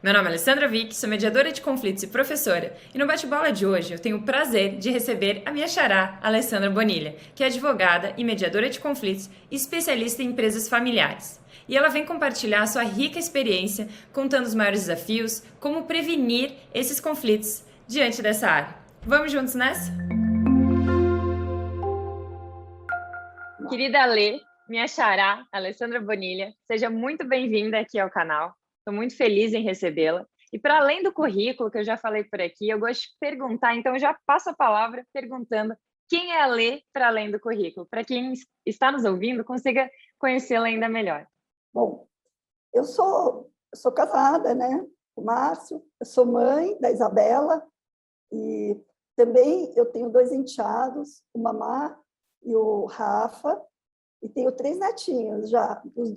Meu nome é Alessandra Vick, sou mediadora de conflitos e professora, e no bate-bola de hoje eu tenho o prazer de receber a minha xará, Alessandra Bonilha, que é advogada e mediadora de conflitos e especialista em empresas familiares. E ela vem compartilhar sua rica experiência, contando os maiores desafios, como prevenir esses conflitos diante dessa área. Vamos juntos nessa? Querida Alê, minha xará, Alessandra Bonilha, seja muito bem-vinda aqui ao canal. Estou muito feliz em recebê-la. E para além do currículo que eu já falei por aqui, eu gosto de perguntar, então eu já passo a palavra perguntando quem é a Alê para além do currículo, para quem está nos ouvindo consiga conhecê-la ainda melhor. Bom, eu sou casada, né, com o Márcio, eu sou mãe da Isabela e também eu tenho 2 enteados, o Mamá e o Rafa, e tenho 3 netinhos já, dos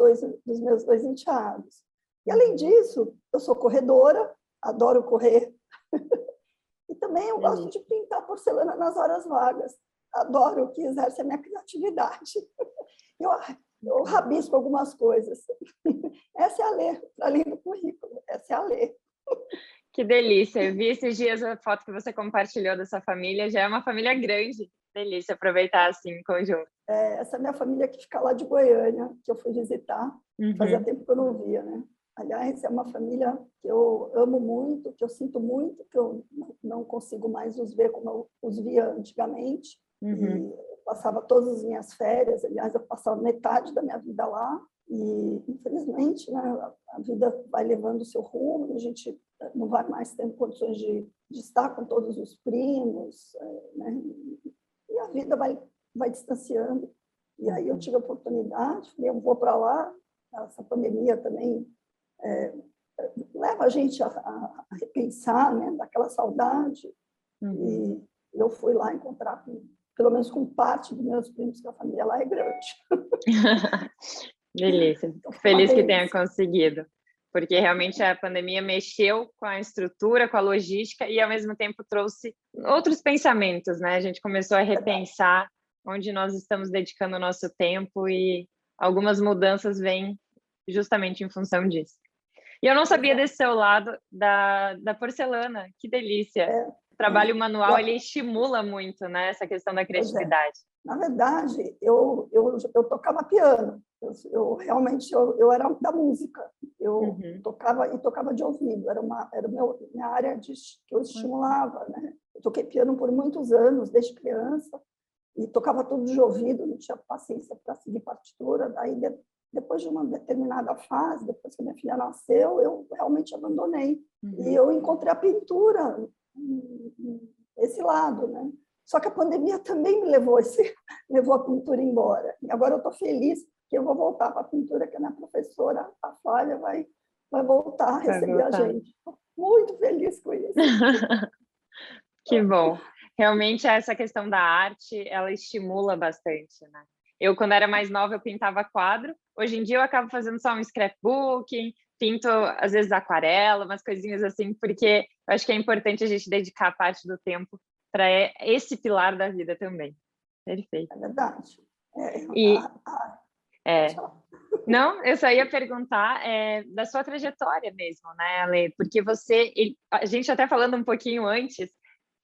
meus 2 enteados. E, além disso, eu sou corredora, adoro correr, e também eu gosto de pintar porcelana nas horas vagas, adoro que exerce a minha criatividade. Eu rabisco algumas coisas. Essa é a Lê, além do currículo, essa é a Lê. Que delícia, eu vi esses dias a foto que você compartilhou dessa família, já é uma família grande, delícia aproveitar assim em conjunto. Essa é a minha família que fica lá de Goiânia, que eu fui visitar, fazia tempo que eu não via, né? Aliás, é uma família que eu amo muito, que eu sinto muito, que eu não consigo mais os ver como eu os via antigamente. E eu passava todas as minhas férias, aliás, eu passava metade da minha vida lá. E, infelizmente, né, a vida vai levando o seu rumo, a gente não vai mais tendo condições de estar com todos os primos, né? E a vida vai distanciando. E aí eu tive a oportunidade, falei, eu vou para lá. Essa pandemia também leva a gente a repensar, né, daquela saudade. E eu fui lá encontrar, pelo menos com parte dos meus primos, que a família lá é grande. Delícia, feliz que tenha conseguido, porque realmente a pandemia mexeu com a estrutura, com a logística e ao mesmo tempo trouxe outros pensamentos, né? A gente começou a repensar onde nós estamos dedicando o nosso tempo e algumas mudanças vêm justamente em função disso. E eu não sabia desse seu lado da porcelana, que delícia. O trabalho manual, ele estimula muito, né, essa questão da criatividade. Na verdade, eu tocava piano. Realmente eu era da música. Eu tocava de ouvido. Era minha área que eu estimulava, né? Eu toquei piano por muitos anos, desde criança, e tocava tudo de ouvido. Não tinha paciência para seguir partitura. Daí, depois de uma determinada fase, depois que minha filha nasceu, eu realmente abandonei. E eu encontrei a pintura, esse lado, né? Só que a pandemia também me levou a pintura embora. E agora eu estou feliz que eu vou voltar para a pintura, que a minha professora, a Flávia, vai voltar a receber a gente. Estou muito feliz com isso. Que bom. Realmente, essa questão da arte, ela estimula bastante, né? Eu, quando era mais nova, eu pintava quadro. Hoje em dia, eu acabo fazendo só um scrapbooking, pinto, às vezes, aquarela, umas coisinhas assim, porque eu acho que é importante a gente dedicar parte do tempo para esse pilar da vida também. Perfeito. É verdade. Não, eu só ia perguntar da sua trajetória mesmo, né, Ale? Porque a gente até falando um pouquinho antes,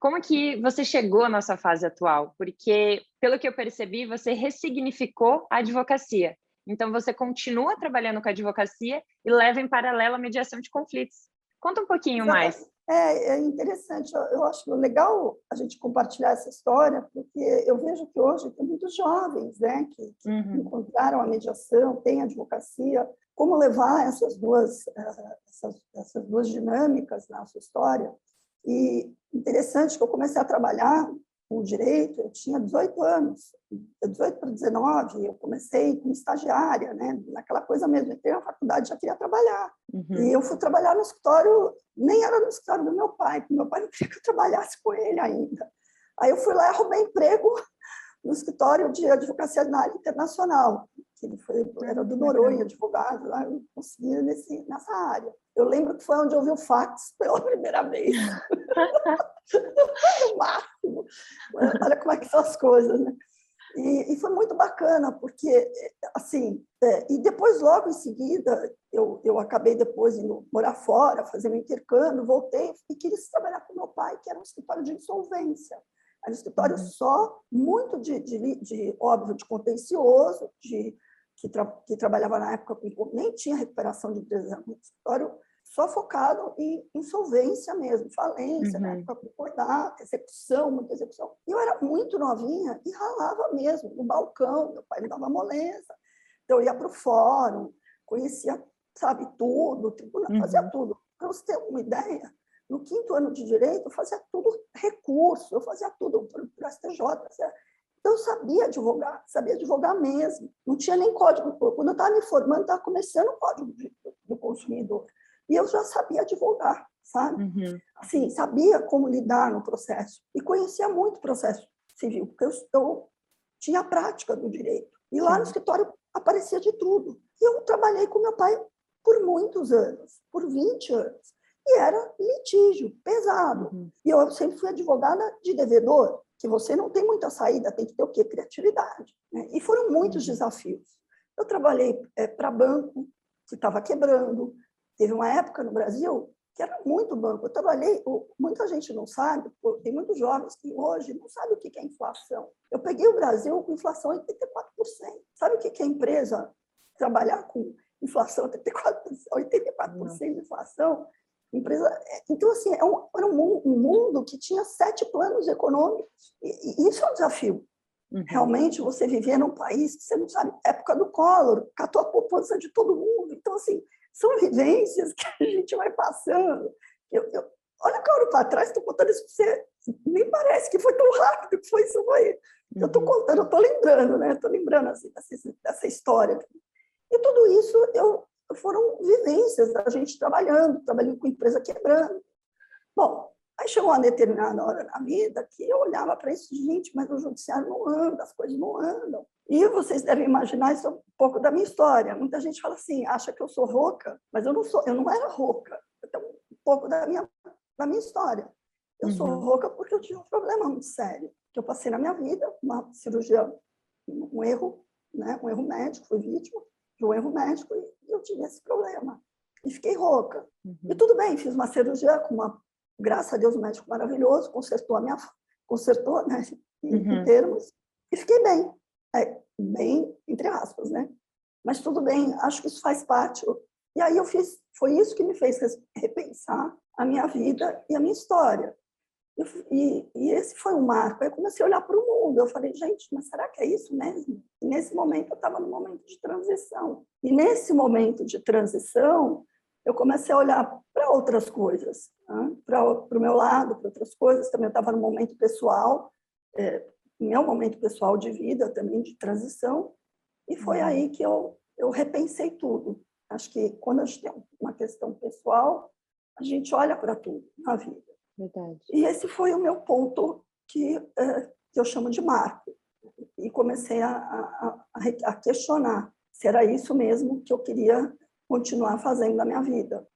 como que você chegou na sua fase atual? Porque, pelo que eu percebi, você ressignificou a advocacia. Então, você continua trabalhando com a advocacia e leva em paralelo a mediação de conflitos. Conta um pouquinho mais. É interessante. Eu acho legal a gente compartilhar essa história, porque eu vejo que hoje tem muitos jovens, né, que encontraram a mediação, têm a advocacia. Como levar essas duas dinâmicas na sua história? E interessante que eu comecei a trabalhar com direito, eu tinha 18 anos, 18 para 19, eu comecei como estagiária, né? Naquela coisa mesmo, entrei na faculdade, já queria trabalhar. E eu fui trabalhar no escritório, nem era no escritório do meu pai, porque meu pai não queria que eu trabalhasse com ele ainda. Aí eu fui lá e arrumei emprego no escritório de advocacia na área internacional, que era do Noronha, advogado, lá eu consegui nessa área. Eu lembro que foi onde eu vi o fax pela primeira vez. No máximo. Olha como é que são as coisas, né? E foi muito bacana, porque, assim, e depois, logo em seguida, eu acabei depois indo morar fora, fazendo intercâmbio, voltei e quis trabalhar com meu pai, que era um escritório de insolvência. Era um escritório só, muito óbvio, de contencioso, que trabalhava na época, nem tinha recuperação de empresas, era um escritório só focado em insolvência mesmo, falência, na época concordata, execução, muita execução. E eu era muito novinha e ralava mesmo, no balcão, meu pai me dava moleza. Então, eu ia para o fórum, conhecia, sabe, tudo, tribunal, fazia tudo. Para você ter uma ideia, no 5º ano de Direito, eu fazia tudo recurso, eu fazia tudo para o STJ. Então, eu sabia advogar mesmo. Não tinha nem código. Quando eu estava me formando, estava começando o Código do Consumidor. E eu já sabia advogar, sabe? Assim, sabia como lidar no processo. E conhecia muito o processo civil, porque eu tinha a prática do direito. E lá no escritório aparecia de tudo. E eu trabalhei com meu pai por muitos anos, por 20 anos. E era litígio, pesado. E eu sempre fui advogada de devedor, que você não tem muita saída, tem que ter o quê? Criatividade. Né? E foram muitos desafios. Eu trabalhei para banco, que estava quebrando. Teve uma época no Brasil que era muito banco. Eu trabalhei, muita gente não sabe, tem muitos jovens que hoje não sabem o que é inflação. Eu peguei o Brasil com inflação 84%. Sabe o que é empresa trabalhar com inflação 84% de inflação? Empresa, então, assim, era um mundo que tinha 7 planos econômicos. E isso é um desafio. Realmente, você viver num país que você não sabe, época do Collor, catou a poupança de todo mundo. Então, assim, são vivências que a gente vai passando. Olha que eu olho para trás, estou contando isso para você, nem parece que foi tão rápido que foi isso aí. Eu estou contando, eu estou lembrando, né? Estou lembrando assim, dessa história. E tudo isso foram vivências da gente trabalhando com empresa quebrando. Bom, aí chegou uma determinada hora na vida que eu olhava para isso, gente, mas o judiciário não anda, as coisas não andam. E vocês devem imaginar, isso é um pouco da minha história. Muita gente fala assim, acha que eu sou rouca, mas eu não era rouca. Então, um pouco da minha história. Eu sou rouca porque eu tive um problema muito sério, que eu passei na minha vida, uma cirurgia, um erro, né? Um erro médico, fui vítima de um erro médico e eu tive esse problema. E fiquei rouca. E tudo bem, fiz uma cirurgia com graças a Deus, um médico maravilhoso, consertou, né, em termos, e fiquei bem. Bem, entre aspas, né? Mas tudo bem, acho que isso faz parte. E aí foi isso que me fez repensar a minha vida e a minha história. E esse foi um marco. Aí eu comecei a olhar para o mundo. Eu falei, gente, mas será que é isso mesmo? E nesse momento, eu estava num momento de transição. E nesse momento de transição, eu comecei a olhar para outras coisas, né? Para o meu lado, para outras coisas. Também eu estava num momento pessoal, meu momento pessoal de vida também, de transição. E foi aí que eu repensei tudo. Acho que quando a gente tem uma questão pessoal, a gente olha para tudo na vida. Verdade. E esse foi o meu ponto que eu chamo de marco. E comecei a questionar se era isso mesmo que eu queria continuar fazendo na minha vida.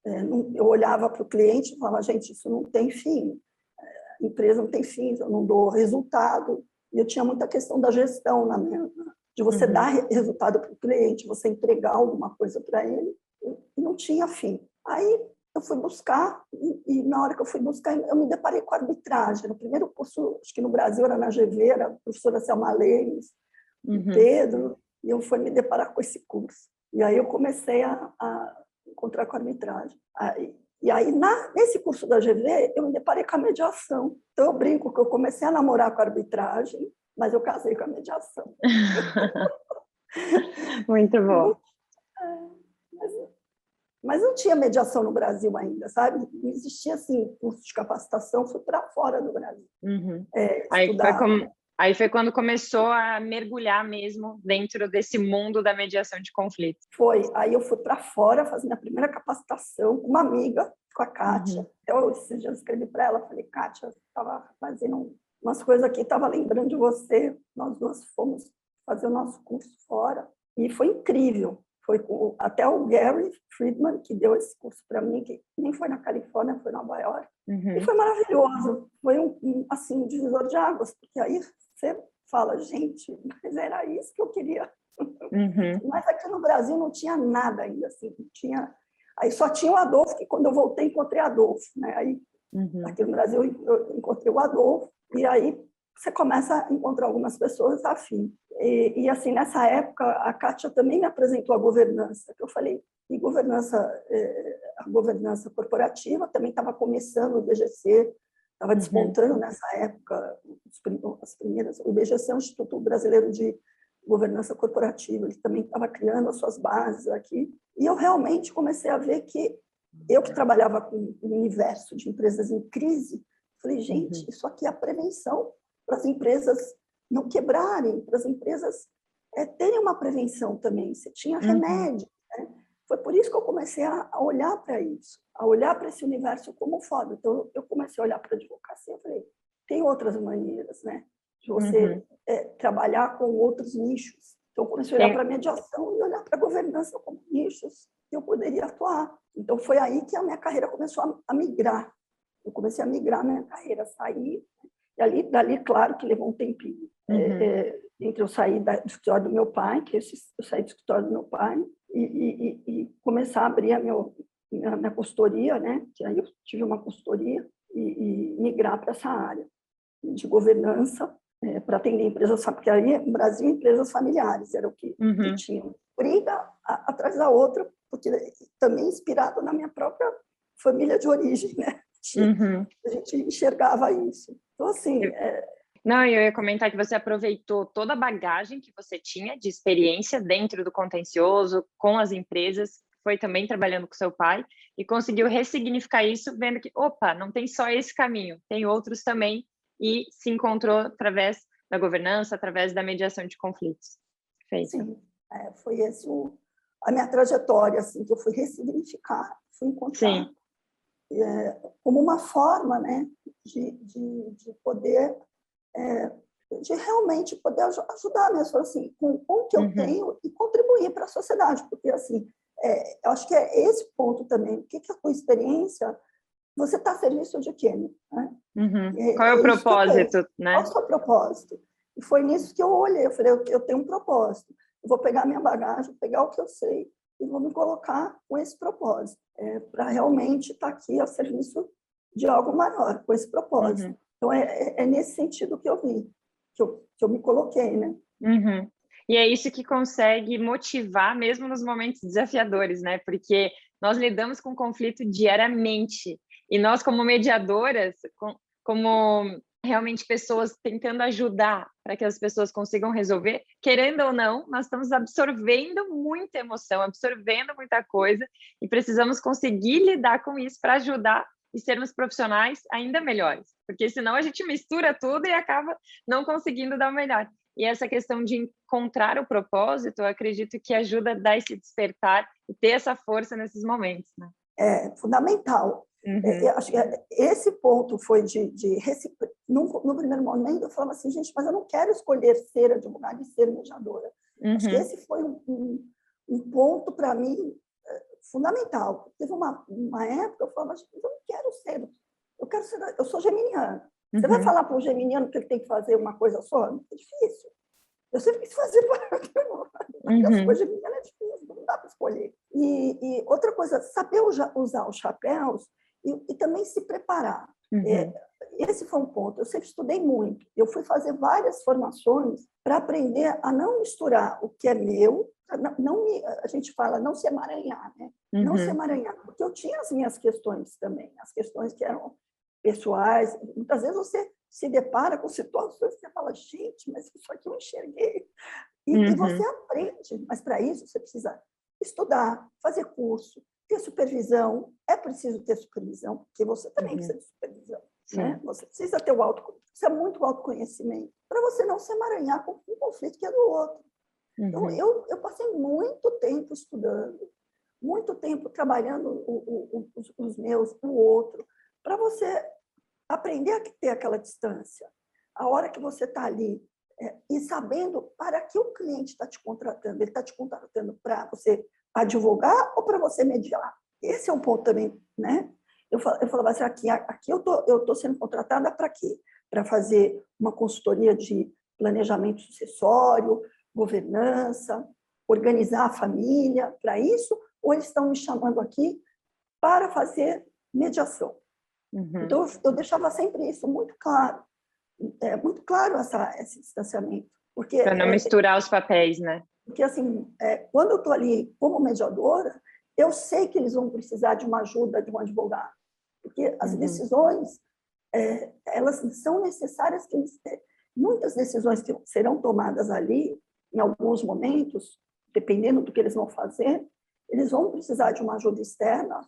Eu olhava para o cliente e falava, gente, isso não tem fim. A empresa não tem fim, eu não dou resultado. E eu tinha muita questão da gestão de você dar resultado para o cliente, você entregar alguma coisa para ele. E não tinha fim. Aí eu fui buscar, e na hora que eu fui buscar, eu me deparei com a arbitragem. No primeiro curso, acho que no Brasil era na GV, era a professora Selma Lemes, Pedro, e eu fui me deparar com esse curso. E aí eu comecei a encontrar com a arbitragem. E aí, nesse curso da GV, eu me deparei com a mediação. Então, eu brinco que eu comecei a namorar com a arbitragem, mas eu casei com a mediação. Muito bom. Mas não tinha mediação no Brasil ainda, sabe? Não existia, assim, curso de capacitação, fui para fora do Brasil. Aí foi quando começou a mergulhar mesmo dentro desse mundo da mediação de conflitos. Foi. Aí eu fui para fora fazer minha primeira capacitação com uma amiga, com a Kátia. Esses dias eu escrevi para ela, falei, Kátia, estava fazendo umas coisas aqui, estava lembrando de você. Nós duas fomos fazer o nosso curso fora. E foi incrível. Foi até o Gary Friedman, que deu esse curso para mim, que nem foi na Califórnia, foi em Nova York. E foi maravilhoso. Foi um divisor de águas, porque aí você fala, gente, mas era isso que eu queria. Mas aqui no Brasil não tinha nada ainda, assim, não tinha... Aí só tinha o Adolfo, que quando eu voltei encontrei o Adolfo, né? Aí aqui no Brasil eu encontrei o Adolfo, e aí você começa a encontrar algumas pessoas afim. E assim, nessa época, a Kátia também me apresentou a governança, que eu falei, e a governança corporativa também estava começando, o IBGC estava despontando nessa época, as primeiras, o IBGC é o Instituto Brasileiro de Governança Corporativa, ele também estava criando as suas bases aqui, e eu realmente comecei a ver que eu que trabalhava com um universo de empresas em crise, falei, gente, isso aqui é a prevenção para as empresas não quebrarem, para as empresas terem uma prevenção também. Você tinha remédio, né? Foi por isso que eu comecei a olhar para isso, a olhar para esse universo como foda. Então, eu comecei a olhar para a advocacia e falei, tem outras maneiras, né? De você trabalhar com outros nichos. Então, eu comecei a olhar para a mediação e olhar para a governança como nichos que eu poderia atuar. Então, foi aí que a minha carreira começou a migrar. Eu comecei a migrar minha carreira, sair. E dali, claro, que levou um tempinho. Entre eu sair do escritório do meu pai, que eu saí do escritório do meu pai, e começar a abrir a minha consultoria, né? Que aí eu tive uma consultoria, e migrar para essa área de governança, para atender empresas, porque aí no Brasil empresas familiares era o que tinham. Briga atrás da outra, porque também inspirado na minha própria família de origem, né? A gente enxergava isso. Então, assim... Não, eu ia comentar que você aproveitou toda a bagagem que você tinha de experiência dentro do contencioso, com as empresas, foi também trabalhando com seu pai, e conseguiu ressignificar isso, vendo que, opa, não tem só esse caminho, tem outros também, e se encontrou através da governança, através da mediação de conflitos. Perfeito. Sim, foi esse a minha trajetória, assim, que eu fui ressignificar, fui encontrar como uma forma, né, de poder, de realmente poder ajudar, né, assim, com o que eu tenho e contribuir para a sociedade, porque, assim, eu acho que é esse ponto também, o que é a tua experiência, você está a serviço de quê, né? Qual é o propósito, né? Qual é o seu propósito? E foi nisso que eu olhei, eu falei, eu tenho um propósito, eu vou pegar minha bagagem, pegar o que eu sei e vou me colocar com esse propósito, para realmente estar aqui ao serviço de algo maior, com esse propósito. Então, é nesse sentido que eu vi, que eu me coloquei, né? E é isso que consegue motivar mesmo nos momentos desafiadores, né? Porque nós lidamos com conflito diariamente e nós, como mediadoras, como realmente pessoas tentando ajudar para que as pessoas consigam resolver, querendo ou não, nós estamos absorvendo muita emoção, absorvendo muita coisa e precisamos conseguir lidar com isso para ajudar e sermos profissionais ainda melhores, porque senão a gente mistura tudo e acaba não conseguindo dar o melhor. E essa questão de encontrar o propósito, eu acredito que ajuda a dar esse despertar e ter essa força nesses momentos, né? É fundamental. Eu acho que esse ponto foi no primeiro momento eu falava assim, gente, mas eu não quero escolher ser advogada e ser mediadora. Acho que esse foi um ponto para mim fundamental. Teve uma época eu falava, eu não quero ser, eu sou geminiana. Você vai falar para um geminiano que ele tem que fazer uma coisa só? É difícil. Eu sempre quis fazer as coisas geminianas é difícil, não dá para escolher. E outra coisa, saber usar os chapéus e também se preparar. Esse foi um ponto. Eu sempre estudei muito. Eu fui fazer várias formações para aprender a não misturar o que é meu, a gente fala não se emaranhar, né? Não se emaranhar, porque eu tinha as minhas questões também, as questões que eram pessoais. Muitas vezes você se depara com situações que você fala, gente, mas isso aqui eu enxerguei. E você aprende, mas para isso você precisa estudar, fazer curso, ter supervisão. É preciso ter supervisão, porque você também precisa de supervisão. Né? Você precisa ter precisa muito autoconhecimento para você não se emaranhar com um conflito que é do outro. Então, eu passei muito tempo estudando, muito tempo trabalhando os meus, o outro, para você aprender a ter aquela distância. A hora que você está ali e sabendo para que o cliente está te contratando, ele está te contratando para você advogar ou para você mediar. Esse é um ponto também, né? Eu falava assim, aqui eu tô sendo contratada para quê? Para fazer uma consultoria de planejamento sucessório, governança, organizar a família para isso, ou eles estão me chamando aqui para fazer mediação. Então, eu deixava sempre isso muito claro esse distanciamento. Para não misturar os papéis, né? Porque, assim, quando eu estou ali como mediadora, eu sei que eles vão precisar de uma ajuda de um advogado, porque as decisões, elas são necessárias, que muitas decisões que serão tomadas ali, em alguns momentos, dependendo do que eles vão fazer, eles vão precisar de uma ajuda externa,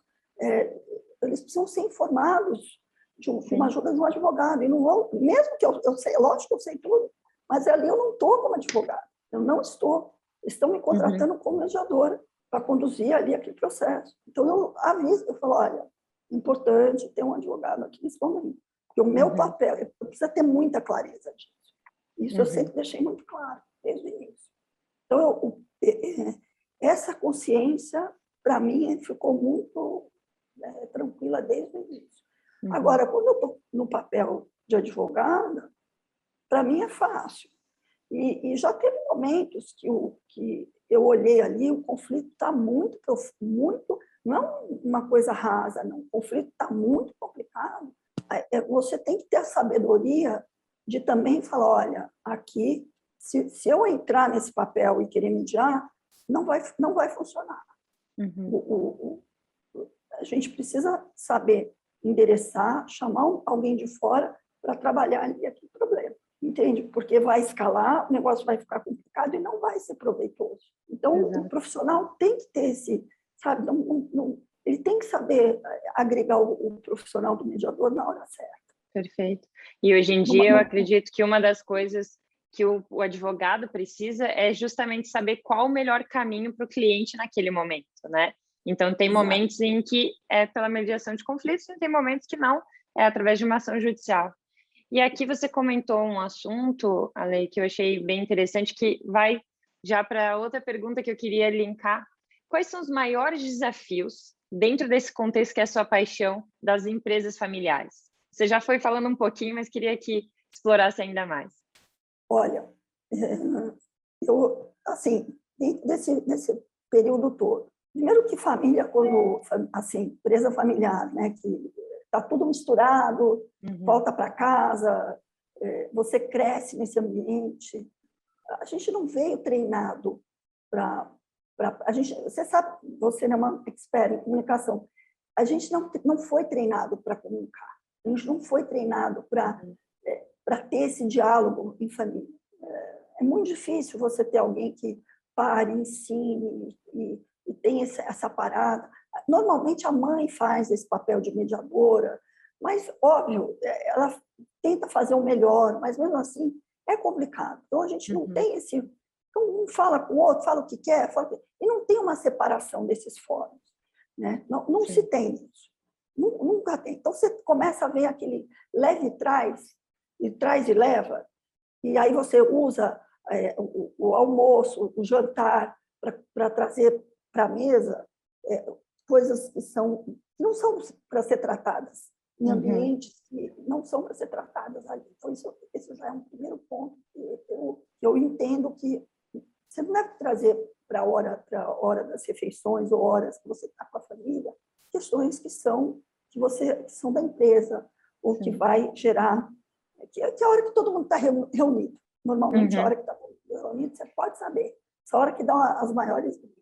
eles precisam ser informados de uma ajuda de um advogado, e não vão, mesmo que eu sei, lógico que eu sei tudo, mas ali eu não estou como advogado, eu não estou, estão me contratando como mediadora para conduzir ali aquele processo. Então eu aviso, eu falo, olha, importante ter um advogado aqui nesse momento, porque o meu papel, eu preciso ter muita clareza disso. Isso eu sempre deixei muito claro, desde o início. Então, essa consciência, para mim, ficou muito tranquila desde o início. Agora, quando eu estou no papel de advogada, para mim é fácil. E já teve momentos que eu olhei ali, o conflito está muito profundo, não é uma coisa rasa, não. O conflito está muito complicado. Você tem que ter a sabedoria de também falar, olha, aqui, se eu entrar nesse papel e querer mediar, não vai funcionar. A gente precisa saber endereçar, chamar alguém de fora para trabalhar ali aquele problema. Entende? Porque vai escalar, o negócio vai ficar complicado e não vai ser proveitoso. Então, o profissional tem que ter esse, sabe, ele tem que saber agregar o profissional do mediador na hora certa. Perfeito. E hoje em dia eu acredito que uma das coisas que o advogado precisa é justamente saber qual o melhor caminho para o cliente naquele momento, né? Então, tem momentos em que é pela mediação de conflitos e tem momentos que não, é através de uma ação judicial. E aqui você comentou um assunto, Ale, que eu achei bem interessante, que vai já para outra pergunta que eu queria linkar. Quais são os maiores desafios, dentro desse contexto que é a sua paixão, das empresas familiares? Você já foi falando um pouquinho, mas queria que explorasse ainda mais. Olha, eu, assim, dentro desse período todo, primeiro que família, quando, assim, empresa familiar, né, que está tudo misturado, volta para casa, você cresce nesse ambiente. A gente não veio treinado para... Você sabe, você é uma expert em comunicação, a gente não foi treinado para comunicar, a gente não foi treinado para ter esse diálogo em família. É muito difícil você ter alguém que pare, ensine e tem essa parada. Normalmente a mãe faz esse papel de mediadora, mas, óbvio, ela tenta fazer o melhor, mas mesmo assim é complicado. Então a gente não tem esse... Então, um fala com o outro, fala o que quer, e não tem uma separação desses fóruns. Né? Não se tem isso. Nunca tem. Então você começa a ver aquele leve e traz e leva, e aí você usa o almoço, o jantar, para trazer para a mesa coisas que não são para ser tratadas em ambientes que não são para ser tratadas ali. Então, isso já é um primeiro ponto que eu entendo que você não deve trazer para a hora das refeições ou horas que você está com a família questões que são da empresa ou que vai gerar... Que é a hora que todo mundo está reunido. Normalmente, a hora que está todo mundo reunido, você pode saber. Essa hora que dão as maiores brigas.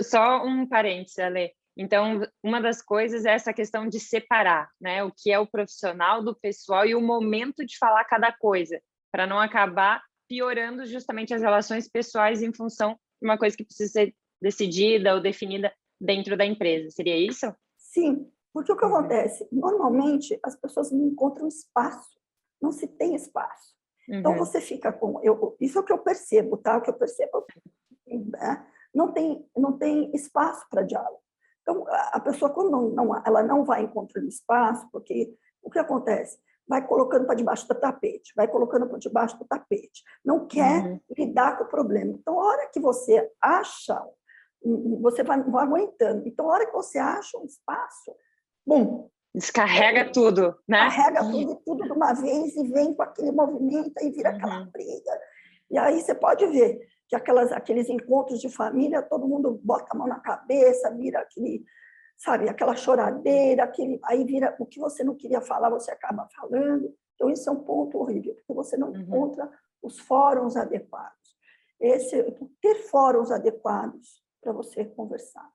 Só um parênteses, Ale. Então, uma das coisas é essa questão de separar, né? O que é o profissional do pessoal e o momento de falar cada coisa, para não acabar piorando justamente as relações pessoais em função de uma coisa que precisa ser decidida ou definida dentro da empresa. Seria isso? Sim, porque o que acontece? Normalmente, as pessoas não encontram espaço, não se tem espaço. Então, você fica com... isso é o que eu percebo, tá? O que eu percebo, né? Não tem espaço para diálogo. Então, a pessoa, quando ela não vai encontrando espaço, porque o que acontece? Vai colocando para debaixo do tapete, vai colocando para debaixo do tapete. Não quer lidar com o problema. Então, a hora que você acha, você vai aguentando. Então, a hora que você acha um espaço, bum, Descarrega tudo, né? Carrega tudo de uma vez e vem com aquele movimento e vira aquela briga. E aí você pode ver que aqueles encontros de família, todo mundo bota a mão na cabeça, vira aquele, sabe, aquela choradeira, aí vira o que você não queria falar, você acaba falando. Então, isso é um ponto horrível, porque você não encontra os fóruns adequados. Ter fóruns adequados para você conversar.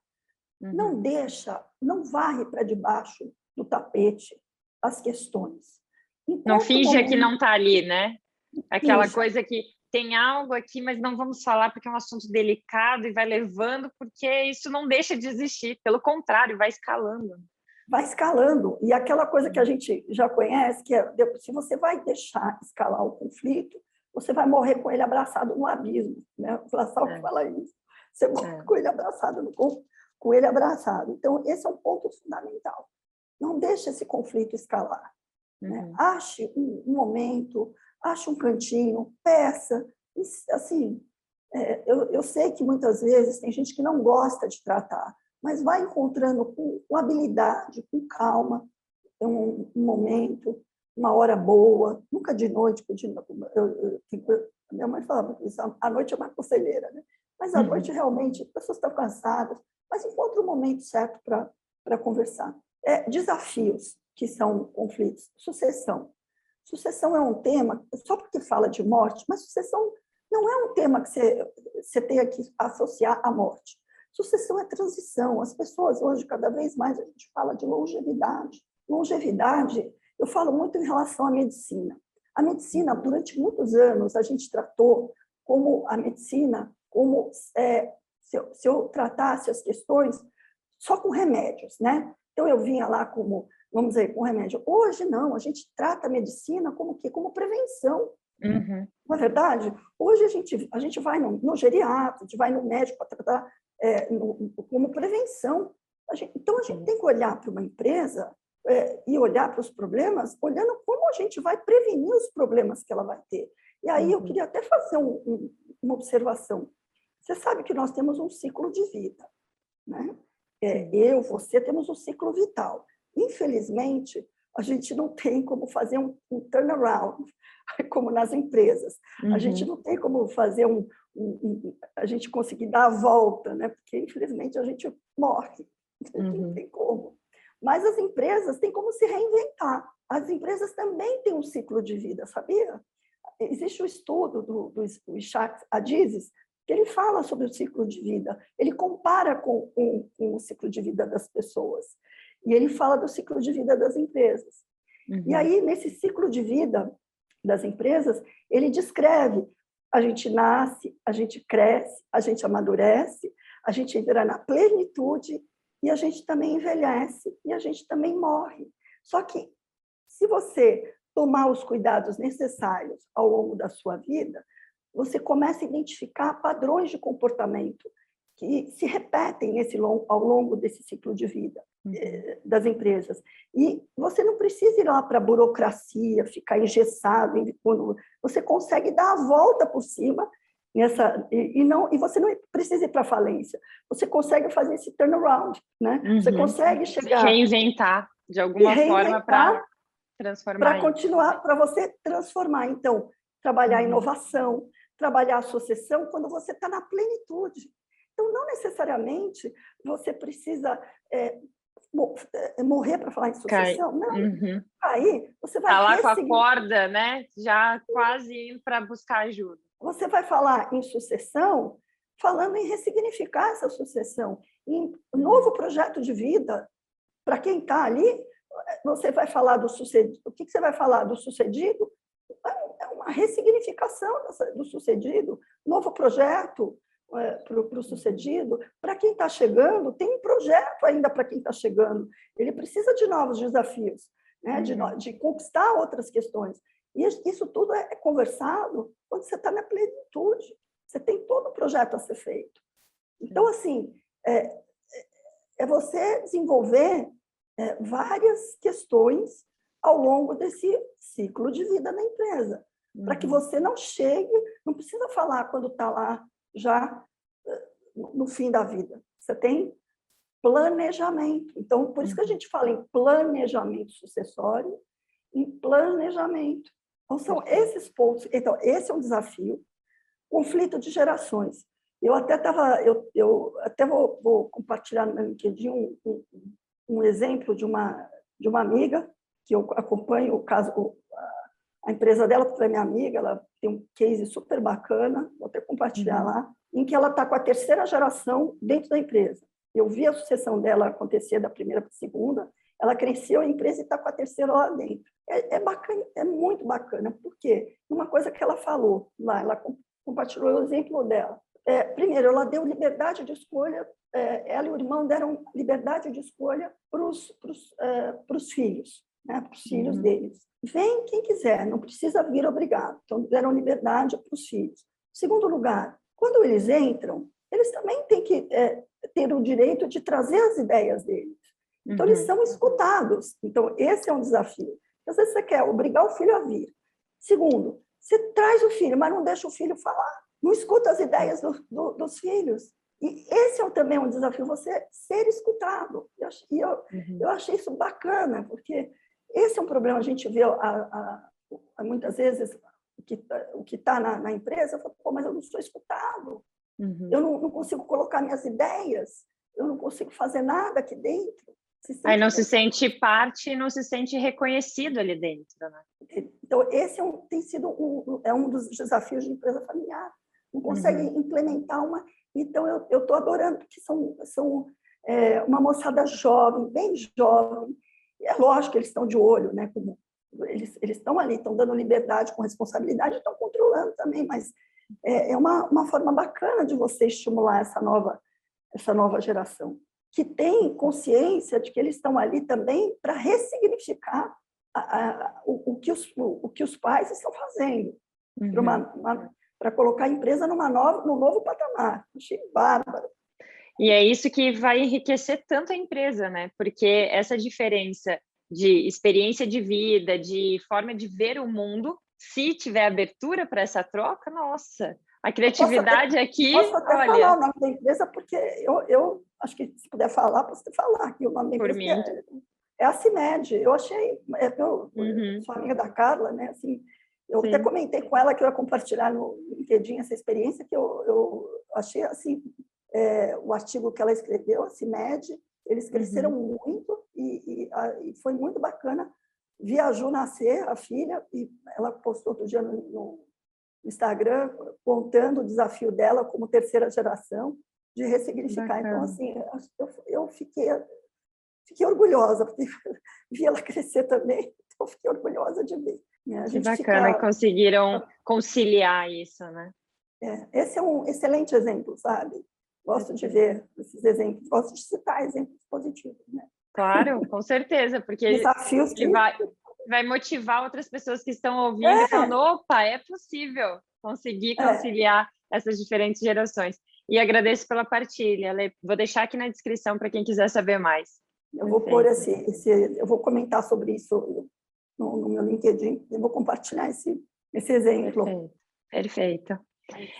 Não varre para debaixo do tapete as questões. Não finja que não está ali, né? Aquela coisa que tem algo aqui, mas não vamos falar porque é um assunto delicado e vai levando, porque isso não deixa de existir. Pelo contrário, vai escalando. Vai escalando. E aquela coisa que a gente já conhece, que é, se você vai deixar escalar o conflito, você vai morrer com ele abraçado no abismo. Né? O Flassalk fala isso. Você morre com ele abraçado, com ele abraçado. Então, esse é um ponto fundamental. Não deixe esse conflito escalar. Né? Ache um momento, ache um cantinho, peça. Assim, eu sei que muitas vezes tem gente que não gosta de tratar, mas vai encontrando com habilidade, com calma, um momento, uma hora boa, nunca de noite, porque minha mãe falava que a noite é uma conselheira, né? Mas à noite realmente as pessoas estão cansadas, mas encontra o momento certo para conversar. Desafios que são conflitos. Sucessão. Sucessão é um tema, só porque fala de morte, mas sucessão não é um tema que você tenha que associar à morte. Sucessão é transição. As pessoas hoje, cada vez mais, a gente fala de longevidade. Longevidade, eu falo muito em relação à medicina. A medicina, durante muitos anos, a gente tratou como a medicina, como se eu tratasse as questões só com remédios, né? Então, eu vinha lá como, vamos dizer, com remédio. Hoje, não, a gente trata a medicina como quê? Como prevenção. Não é verdade? Hoje, a gente vai no geriatra, a gente vai no médico para tratar como prevenção. Então, a gente tem que olhar para uma empresa e olhar para os problemas, olhando como a gente vai prevenir os problemas que ela vai ter. E aí, eu queria até fazer uma observação. Você sabe que nós temos um ciclo de vida, né? Você temos um ciclo vital. Infelizmente, a gente não tem como fazer um turnaround, como nas empresas. A gente não tem como fazer a gente conseguir dar a volta, né? Porque, infelizmente, a gente morre. Não tem como. Mas as empresas têm como se reinventar. As empresas também têm um ciclo de vida, sabia? Existe um estudo do Ishaq Adizes, que ele fala sobre o ciclo de vida, ele compara com o ciclo de vida das pessoas, e ele fala do ciclo de vida das empresas. E aí, nesse ciclo de vida das empresas, ele descreve: a gente nasce, a gente cresce, a gente amadurece, a gente entra na plenitude, e a gente também envelhece, e a gente também morre. Só que, se você tomar os cuidados necessários ao longo da sua vida, você começa a identificar padrões de comportamento que se repetem ao longo desse ciclo de vida das empresas. E você não precisa ir lá para a burocracia, ficar engessado. Você consegue dar a volta por cima e você não precisa ir para a falência. Você consegue fazer esse turnaround, né? Você consegue chegar... Reinventar, de alguma forma, para transformar. Para continuar, para você transformar. Então, trabalhar a inovação, trabalhar a sucessão quando você está na plenitude. Então, não necessariamente você precisa morrer para falar em sucessão. Não. Aí, você vai... Tá lá com a corda, né? Já quase indo para buscar ajuda. Você vai falar em sucessão, falando em ressignificar essa sucessão, em novo projeto de vida. Para quem está ali, você vai falar do sucedido. O que você vai falar do sucedido? É uma ressignificação do sucedido, novo projeto para o sucedido. Para quem está chegando, tem um projeto ainda para quem está chegando. Ele precisa de novos desafios, né? De conquistar outras questões. E isso tudo é conversado quando você está na plenitude. Você tem todo o projeto a ser feito. Então, assim, é você desenvolver várias questões ao longo desse ciclo de vida da empresa, para que você não chegue, não precisa falar quando está lá já no fim da vida. Você tem planejamento. Então, por isso que a gente fala em planejamento sucessório, em planejamento. Então, são esses pontos. Então, esse é um desafio. Conflito de gerações. Eu até vou compartilhar no meu LinkedIn um exemplo de uma amiga que eu acompanho o caso, a empresa dela, porque ela é minha amiga, ela tem um case super bacana, vou até compartilhar lá, em que ela está com a terceira geração dentro da empresa. Eu vi a sucessão dela acontecer da primeira para a segunda, ela cresceu a empresa e está com a terceira lá dentro. É bacana, é muito bacana. Por quê? Uma coisa que ela falou lá, ela compartilhou o exemplo dela. Primeiro, ela deu liberdade de escolha, ela e o irmão deram liberdade de escolha para os filhos, né, para os filhos deles. Vem quem quiser, não precisa vir obrigado. Então, deram liberdade para os filhos. Em segundo lugar, quando eles entram, eles também têm que ter o direito de trazer as ideias deles. Então, eles são escutados. Então, esse é um desafio. Às vezes, você quer obrigar o filho a vir. Segundo, você traz o filho, mas não deixa o filho falar. Não escuta as ideias dos filhos. E esse também um desafio, você ser escutado. Eu achei isso bacana, porque esse é um problema. A gente vê muitas vezes o que está na empresa, eu falo, pô, mas eu não sou escutado. Eu não consigo colocar minhas ideias, eu não consigo fazer nada aqui dentro. Aí não se sente parte e não se sente reconhecido ali dentro, né? Então, esse tem sido um dos desafios de empresa familiar. Não consegue implementar uma... Então, eu estou adorando, porque são uma moçada jovem, bem jovem. É lógico que eles estão de olho, né? Como eles estão ali, estão dando liberdade com responsabilidade, estão controlando também, mas é uma forma bacana de você estimular essa nova geração, que tem consciência de que eles estão ali também para ressignificar o que os pais estão fazendo, para colocar a empresa num novo patamar. Achei bárbaro. E é isso que vai enriquecer tanto a empresa, né? Porque essa diferença de experiência de vida, de forma de ver o mundo, se tiver abertura para essa troca, nossa, a criatividade aqui... Posso até falar o nome da empresa, porque eu acho que se puder falar, posso te falar que o nome da empresa é a CIMED. Eu achei... Eu sou amiga da Carla, né? Assim, eu até comentei com ela que eu ia compartilhar no LinkedIn essa experiência, que eu achei assim... o artigo que ela escreveu, a CIMED, eles cresceram muito e foi muito bacana. Viajou nascer a filha e ela postou outro dia no Instagram contando o desafio dela como terceira geração de ressignificar. Então, assim, eu fiquei orgulhosa, porque vi ela crescer também, então fiquei orgulhosa de ver. Que bacana, que conseguiram conciliar isso, né? Esse é um excelente exemplo, sabe? Gosto de ver esses exemplos, gosto de citar exemplos positivos, né? Claro, com certeza, porque desafios ele vai motivar outras pessoas que estão ouvindo e falando, opa, é possível conseguir conciliar essas diferentes gerações. E agradeço pela partilha, Ale. Vou deixar aqui na descrição para quem quiser saber mais. Eu vou pôr eu vou comentar sobre isso no meu LinkedIn, eu vou compartilhar esse exemplo. Perfeito.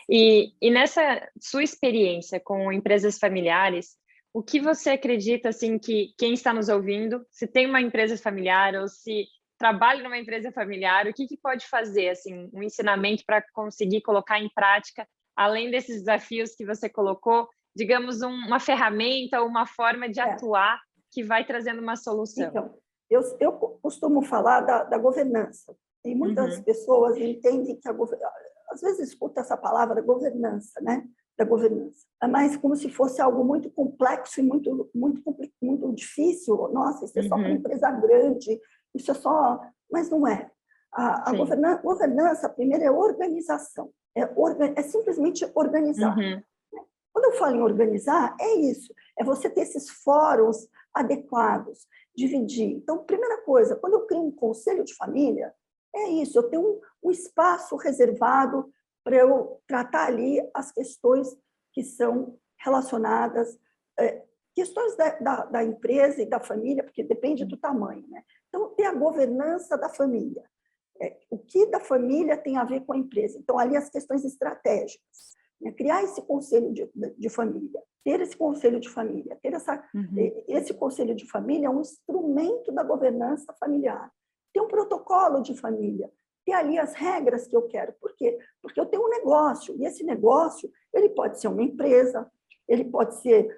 E nessa sua experiência com empresas familiares, o que você acredita assim que quem está nos ouvindo, se tem uma empresa familiar ou se trabalha numa empresa familiar, o que pode fazer, assim, um ensinamento para conseguir colocar em prática, além desses desafios que você colocou, digamos, uma ferramenta ou uma forma de atuar que vai trazendo uma solução? Então, eu costumo falar da governança. E muitas pessoas entendem que às vezes escuta essa palavra governança, né? Da governança, mas como se fosse algo muito complexo e muito difícil. Nossa, isso é só para empresa grande, isso é só... Mas não é. A governança, primeiro, é organização, é simplesmente organizar. Quando eu falo em organizar, é isso, é você ter esses fóruns adequados, dividir. Então, primeira coisa, quando eu crio um conselho de família, é isso, eu tenho um espaço reservado para eu tratar ali as questões que são relacionadas, questões da empresa e da família, porque depende do tamanho, né? Então, tem a governança da família. O que da família tem a ver com a empresa? Então, ali as questões estratégicas. né? Criar esse conselho de família, ter esse conselho de família, ter esse conselho de família é um instrumento da governança familiar. Ter um protocolo de família, ter ali as regras que eu quero. Por quê? Porque eu tenho um negócio, e esse negócio ele pode ser uma empresa, ele pode ser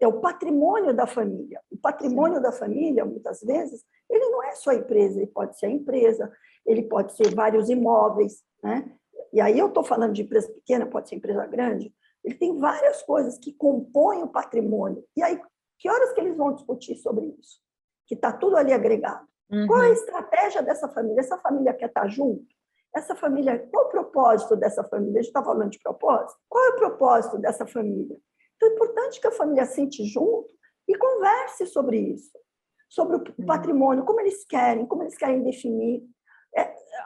o patrimônio da família. O patrimônio Sim. da família, muitas vezes, ele não é só a empresa, ele pode ser a empresa, ele pode ser vários imóveis, né? E aí eu estou falando de empresa pequena, pode ser empresa grande, ele tem várias coisas que compõem o patrimônio. E aí, que horas que eles vão discutir sobre isso? Que está tudo ali agregado. Qual é a estratégia dessa família? Essa família quer estar junto? Essa família, qual o propósito dessa família? A gente está falando de propósito? Qual é o propósito dessa família? Então, é importante que a família sente junto e converse sobre isso, sobre o patrimônio, como eles querem definir.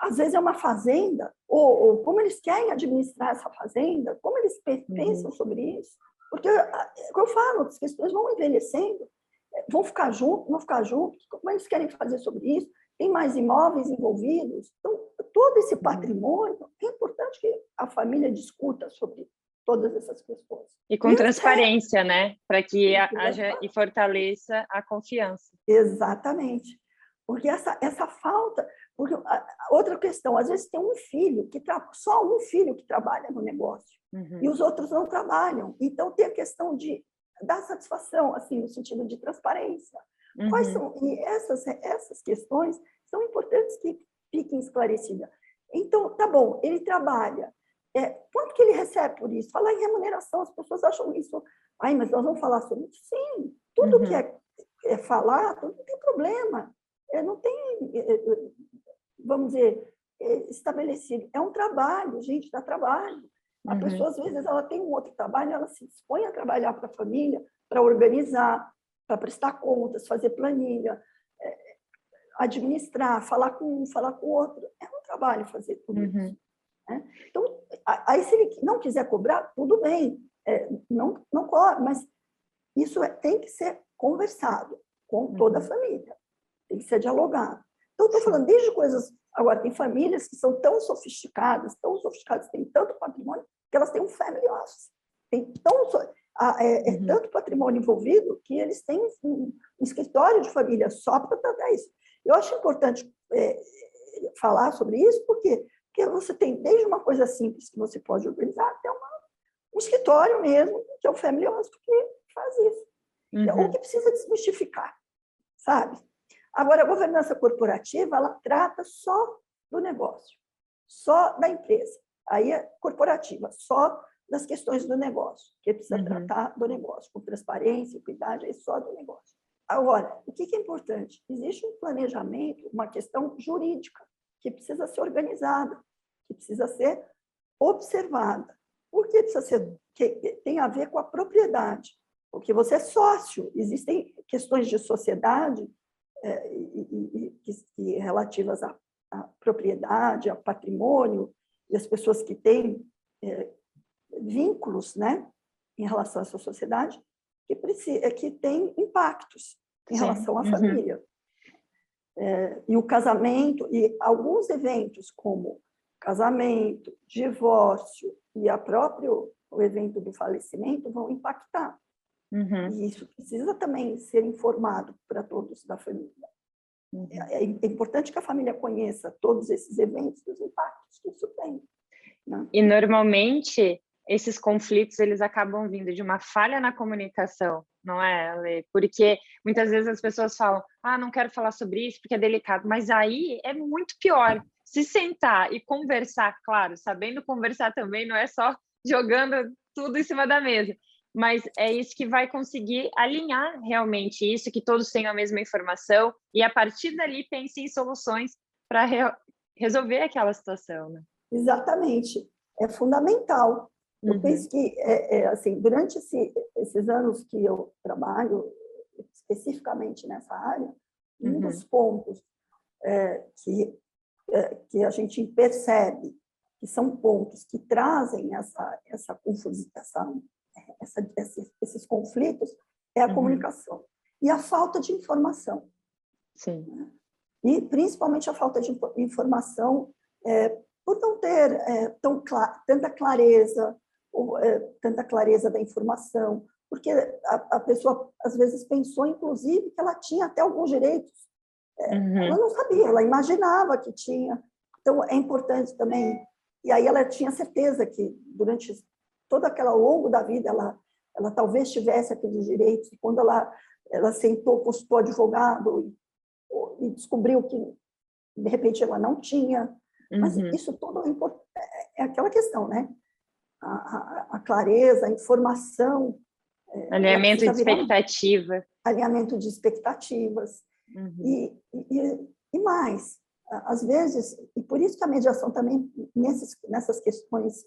Às vezes é uma fazenda, ou como eles querem administrar essa fazenda, como eles pensam sobre isso. Porque, como eu falo, as questões vão envelhecendo, vão ficar juntos, como eles querem fazer sobre isso, tem mais imóveis envolvidos. Então, todo esse patrimônio, é importante que a família discuta sobre todas essas questões. E com transparência, né? Para que haja e fortaleça a confiança. Exatamente. Porque essa falta... Porque, outra questão, às vezes tem só um filho que trabalha no negócio, e os outros não trabalham. Então, tem a questão de dar satisfação, assim, no sentido de transparência. Quais são? E essas questões são importantes que fiquem esclarecidas. Então, tá bom, ele trabalha. Quanto que ele recebe por isso? Falar em remuneração, as pessoas acham isso. Mas nós vamos falar sobre isso? Sim, tudo que é falar, não tem problema. Não tem, vamos dizer, estabelecido. É um trabalho, gente, dá trabalho. A pessoa, às vezes, ela tem um outro trabalho, ela se dispõe a trabalhar para a família, para organizar, para prestar contas, fazer planilha, administrar, falar com um, falar com o outro. É um trabalho fazer tudo isso. Né? Então, aí, se ele não quiser cobrar, tudo bem, não cobra, mas isso tem que ser conversado com toda a família, tem que ser dialogado. Então, estou falando desde coisas... Agora, tem famílias que são tão sofisticadas, têm tanto patrimônio, que elas têm um family office. Tem tanto patrimônio envolvido que eles têm um escritório de família só para tratar isso. Eu acho importante falar sobre isso, porque você tem desde uma coisa simples que você pode organizar até um escritório mesmo, que é o family office, que faz isso. Ou que precisa desmistificar, sabe? Agora, a governança corporativa, ela trata só do negócio, só da empresa. Aí é corporativa, só das questões do negócio, que precisa tratar do negócio, com transparência, equidade, é só do negócio. Agora, o que é importante? Existe um planejamento, uma questão jurídica, que precisa ser organizada, que precisa ser observada. Por que precisa ser? Que tem a ver com a propriedade, porque você é sócio, existem questões de sociedade relativas à propriedade, ao patrimônio, e as pessoas que têm vínculos, né, em relação à sua sociedade, que têm impactos em relação à família. E o casamento, e alguns eventos como casamento, divórcio e o evento do falecimento vão impactar. E isso precisa também ser informado para todos da família. É importante que a família conheça todos esses eventos e os impactos que isso tem. Né? E, normalmente, esses conflitos eles acabam vindo de uma falha na comunicação, não é, Ale? Porque muitas vezes as pessoas falam, não quero falar sobre isso porque é delicado, mas aí é muito pior. Se sentar e conversar, claro, sabendo conversar também, não é só jogando tudo em cima da mesa, mas é isso que vai conseguir alinhar realmente isso, que todos tenham a mesma informação e, a partir dali, pensem em soluções para resolver aquela situação. Né? Exatamente. É fundamental. Eu penso que, assim, durante esses anos que eu trabalho, especificamente nessa área, um dos pontos que a gente percebe que são pontos que trazem essa confusão, esses conflitos, é a comunicação e a falta de informação. Sim. Né? E, principalmente, a falta de informação por não ter tanta clareza, tanta clareza da informação, porque a pessoa, às vezes, pensou, inclusive, que ela tinha até alguns direitos. Ela não sabia, ela imaginava que tinha. Então, é importante também. E aí ela tinha certeza que, durante todo aquele longo da vida, ela talvez tivesse aqueles direitos. E quando ela sentou, consultou advogado e descobriu que, de repente, ela não tinha. Mas isso tudo é aquela questão, né? A clareza, a informação. Alinhamento de expectativa. Alinhamento de expectativas. E mais, às vezes, e por isso que a mediação também, nessas questões,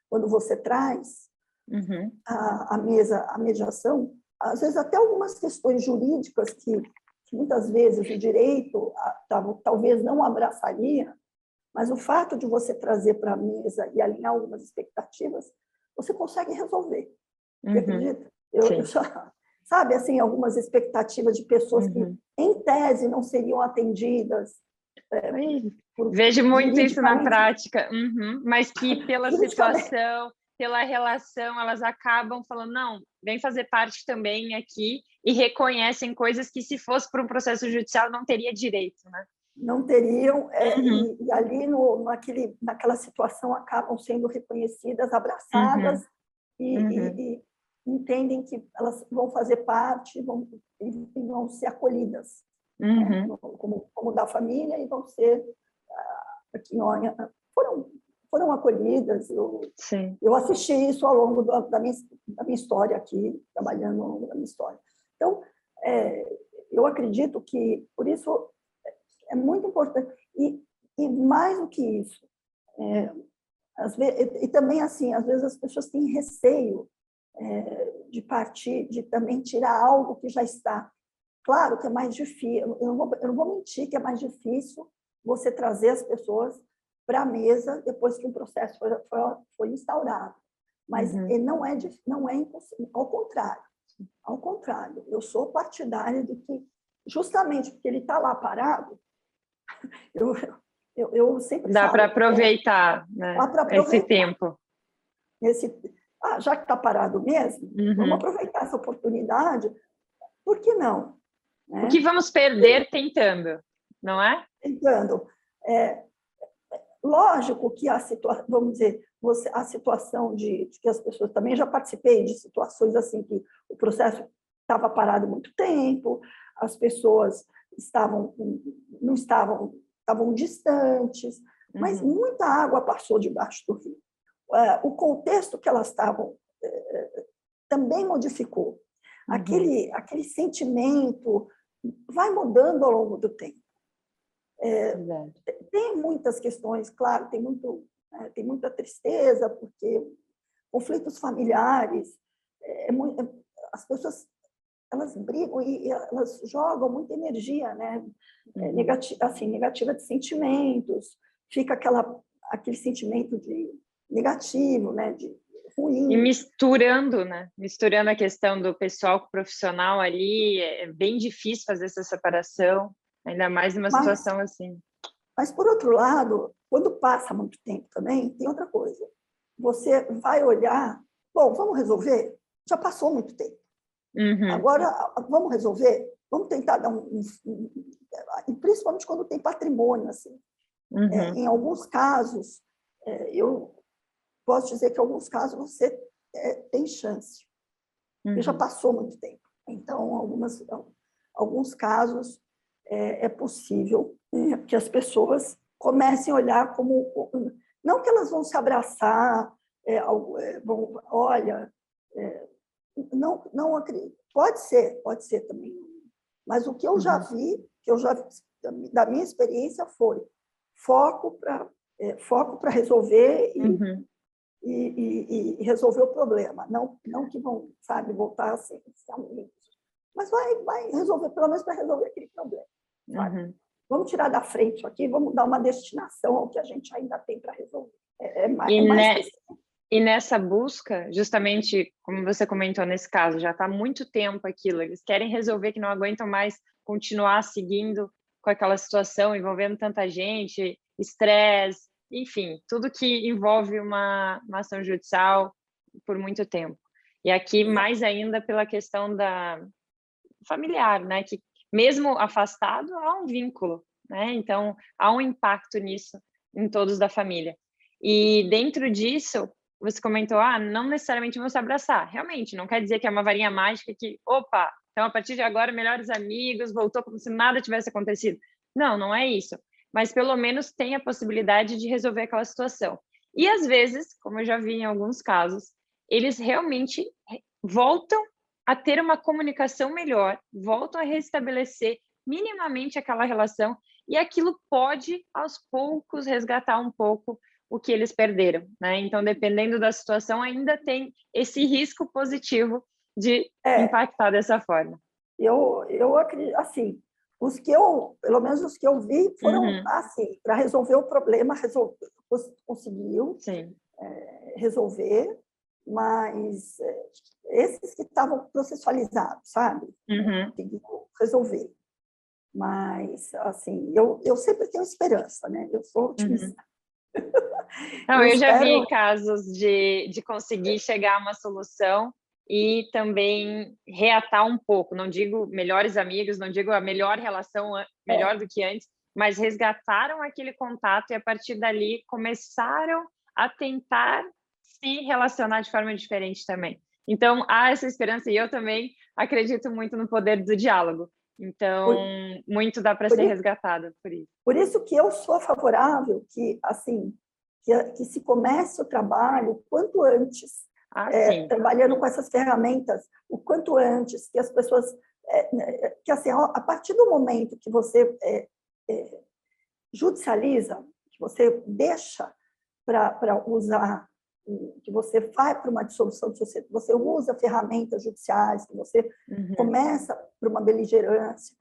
quando você traz a mediação, às vezes até algumas questões jurídicas que muitas vezes o direito talvez não abraçaria, mas o fato de você trazer para a mesa e alinhar algumas expectativas, você consegue resolver. Você acredita? Eu já, sabe, assim, algumas expectativas de pessoas que, em tese, não seriam atendidas. Vejo muito isso na prática, mas que pela situação, pela relação, elas acabam falando, não, vem fazer parte também aqui, e reconhecem coisas que, se fosse para um processo judicial, não teria direito, né? Não teriam, e ali naquela situação acabam sendo reconhecidas, abraçadas, e entendem que elas vão fazer parte e vão ser acolhidas, né? como da família, e vão ser foram acolhidas. Eu assisti isso ao longo da minha história aqui, trabalhando ao longo da minha história. Então, eu acredito que, por isso, é muito importante. E mais do que isso, às vezes, e também, assim, às vezes as pessoas têm receio de partir, de também tirar algo que já está. Claro que é mais difícil, eu não vou mentir que é mais difícil você trazer as pessoas para a mesa depois que o processo foi instaurado. Mas não é impossível, ao contrário, eu sou partidária de que, justamente porque ele está lá parado, eu sempre Dá falo... para aproveitar, né? Esse tempo. Já que está parado mesmo, vamos aproveitar essa oportunidade, por que não? O que vamos perder tentando, não é? Tentando. Lógico que vamos dizer, a situação de que as pessoas, também já participei de situações assim, que o processo estava parado muito tempo, as pessoas estavam distantes, mas muita água passou debaixo do rio. O contexto que elas estavam também modificou. Aquele sentimento vai mudando ao longo do tempo. Tem muitas questões, claro, tem muita tristeza, porque conflitos familiares, as pessoas, elas brigam e elas jogam muita energia, né? Negativa de sentimentos, fica aquele sentimento de negativo, né? De ruim. E misturando, né? Misturando a questão do pessoal com o profissional ali, é bem difícil fazer essa separação, ainda mais numa situação assim. Mas, por outro lado, quando passa muito tempo também, tem outra coisa. Você vai olhar, bom, vamos resolver? Já passou muito tempo. Agora, vamos resolver? Vamos tentar dar principalmente quando tem patrimônio, assim. Em alguns casos, eu posso dizer que em alguns casos você tem chance, porque já passou muito tempo. Então, alguns casos é possível que as pessoas comecem a olhar como... Não que elas vão se abraçar, olha... Não acredito. Pode ser também. Mas o que eu já vi, da minha experiência, foi foco para resolver e resolver o problema. Não que vão, sabe, voltar a ser amigos. Mas vai resolver, pelo menos para resolver aquele problema. Vamos tirar da frente isso aqui, vamos dar uma destinação ao que a gente ainda tem para resolver. E nessa busca, justamente, como você comentou nesse caso, já está há muito tempo aquilo, eles querem resolver, que não aguentam mais continuar seguindo com aquela situação, envolvendo tanta gente, estresse, enfim, tudo que envolve uma ação judicial, por muito tempo. E aqui, mais ainda pela questão da familiar, né? Que mesmo afastado, há um vínculo, né? Então, há um impacto nisso em todos da família. E dentro disso, você comentou, não necessariamente vão se abraçar. Realmente, não quer dizer que é uma varinha mágica que, opa, então a partir de agora, melhores amigos, voltou como se nada tivesse acontecido. Não, não é isso. Mas pelo menos tem a possibilidade de resolver aquela situação. E às vezes, como eu já vi em alguns casos, eles realmente voltam a ter uma comunicação melhor, voltam a restabelecer minimamente aquela relação, e aquilo pode, aos poucos, resgatar um pouco o que eles perderam, né? Então, dependendo da situação, ainda tem esse risco positivo de impactar dessa forma. Eu acredito, assim, pelo menos os que eu vi, foram assim, para resolver o problema, conseguiu resolver, mas esses que estavam processualizados, sabe? Conseguiu resolver. Mas, assim, eu sempre tenho esperança, né? Eu sou otimista. Não, eu já vi casos de conseguir chegar a uma solução e também reatar um pouco, não digo melhores amigos, não digo a melhor relação, melhor do que antes, mas resgataram aquele contato e a partir dali começaram a tentar se relacionar de forma diferente também. Então, há essa esperança e eu também acredito muito no poder do diálogo. Então, muito dá para ser resgatado por isso. Por isso que eu sou favorável que, assim, que se comece o trabalho o quanto antes, trabalhando com essas ferramentas, o quanto antes, que as pessoas... que, assim, a partir do momento que você judicializa, que você deixa para usar, que você vai para uma dissolução de sociedade, você usa ferramentas judiciais, que você começa para uma beligerância.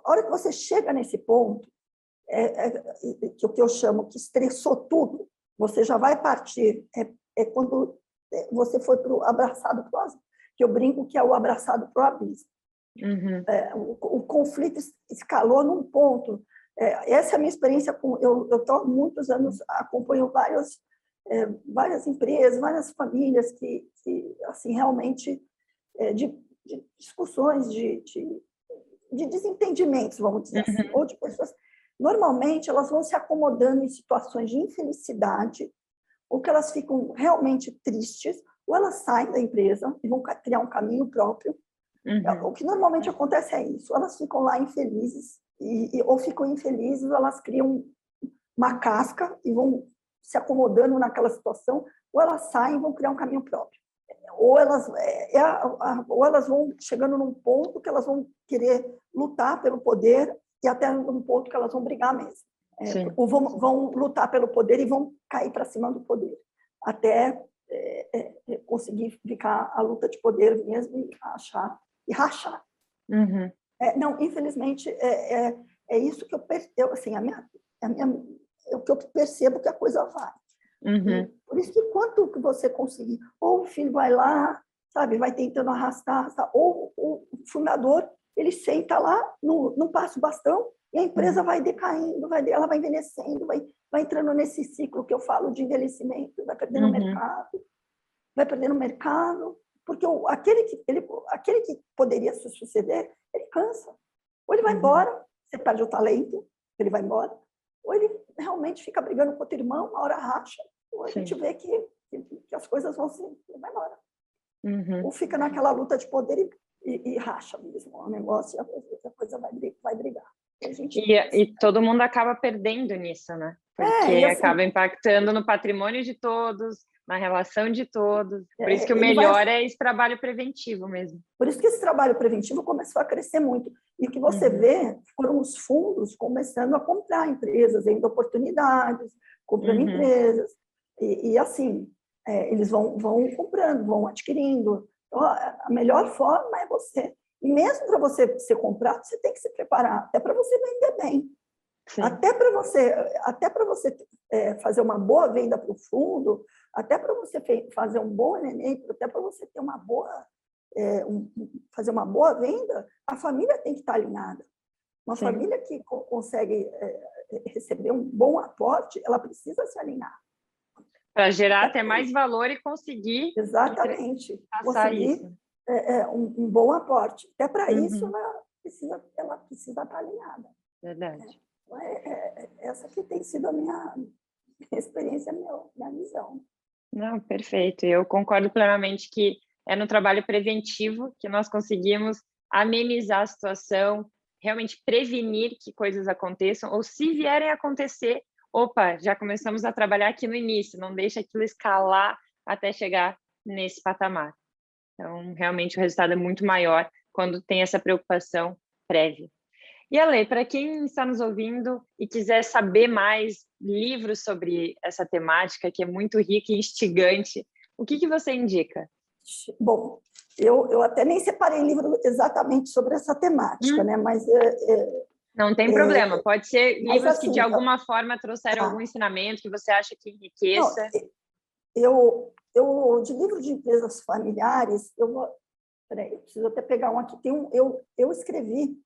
A hora que você chega nesse ponto, que o que eu chamo que estressou tudo, você já vai partir, quando você foi para o abraçado para o abismo, que eu brinco que é o abraçado para o abismo. O conflito escalou num ponto. Essa é a minha experiência. Eu estou há muitos anos, acompanho várias empresas, várias famílias que assim, realmente, de discussões, de desentendimentos, vamos dizer assim, ou de pessoas... Normalmente, elas vão se acomodando em situações de infelicidade, ou que elas ficam realmente tristes, ou elas saem da empresa e vão criar um caminho próprio. O que normalmente acontece é isso, elas ficam lá infelizes, ou ficam infelizes, ou elas criam uma casca e vão se acomodando naquela situação, ou elas saem e vão criar um caminho próprio. Ou elas vão chegando num ponto que elas vão querer lutar pelo poder e até num ponto que elas vão brigar mesmo. Ou vão lutar pelo poder e vão cair para cima do poder, até conseguir ficar a luta de poder mesmo e rachar. Não, infelizmente, é isso que eu assim, o que eu percebo que a coisa vai. Por isso que quanto que você conseguir, ou o filho vai lá, sabe, vai tentando arrastar, ou o fundador, ele senta lá, não passa o bastão, e a empresa vai decaindo, ela vai envelhecendo, vai entrando nesse ciclo que eu falo de envelhecimento, vai perdendo mercado, porque aquele que poderia se suceder, ele cansa. Ou ele vai embora, você perde o talento, ele vai embora, ou ele realmente fica brigando com outro irmão, uma hora racha, ou a gente vê que as coisas vão vai embora. Ou fica naquela luta de poder e racha mesmo o negócio, e a coisa vai brigar. E todo mundo acaba perdendo nisso, né? Porque assim, acaba impactando no patrimônio de todos, na relação de todos. Por isso que o melhor é esse trabalho preventivo mesmo. Por isso que esse trabalho preventivo começou a crescer muito. E o que você vê foram os fundos começando a comprar empresas, vendo oportunidades, comprando empresas. E assim, eles vão comprando, vão adquirindo. Então, a melhor forma é você... E mesmo para você ser comprado, você tem que se preparar, até para você vender bem. Sim. Até para você fazer uma boa venda para o fundo, até para você fazer um bom M&A, até para você ter uma boa, fazer uma boa venda, a família tem que estar alinhada. Uma família que consegue receber um bom aporte, ela precisa se alinhar. Para gerar até mais valor e conseguir exatamente passar conseguir isso. Um bom aporte. Até para isso Uhum. ela precisa estar alinhada. Verdade. Essa que tem sido a minha experiência, minha visão. Não, perfeito. Eu concordo plenamente que é no trabalho preventivo que nós conseguimos amenizar a situação, realmente prevenir que coisas aconteçam, ou se vierem a acontecer, opa, já começamos a trabalhar aqui no início, não deixa aquilo escalar até chegar nesse patamar. Então, realmente o resultado é muito maior quando tem essa preocupação prévia. E Ale, para quem está nos ouvindo e quiser saber mais livros sobre essa temática, que é muito rica e instigante, o que você indica? Bom, eu até nem separei livro exatamente sobre essa temática, né? Mas não tem problema, pode ser livros assim, que de alguma forma trouxeram algum ensinamento que você acha que enriqueça. Não, eu de livro de empresas familiares, peraí, eu preciso até pegar um aqui. Eu escrevi,